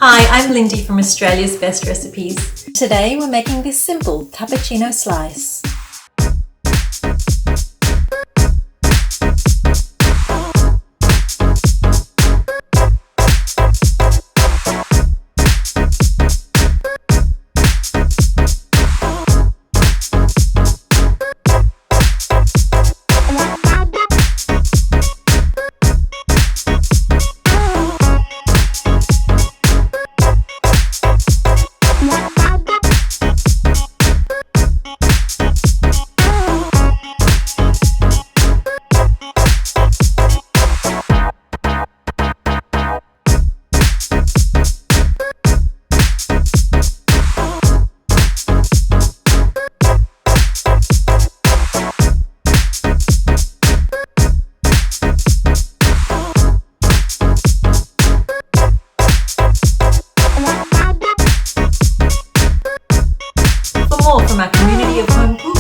Hi, I'm Lindy from Australia's Best Recipes. Today we're making this simple cappuccino slice. For more from our community of home cooks,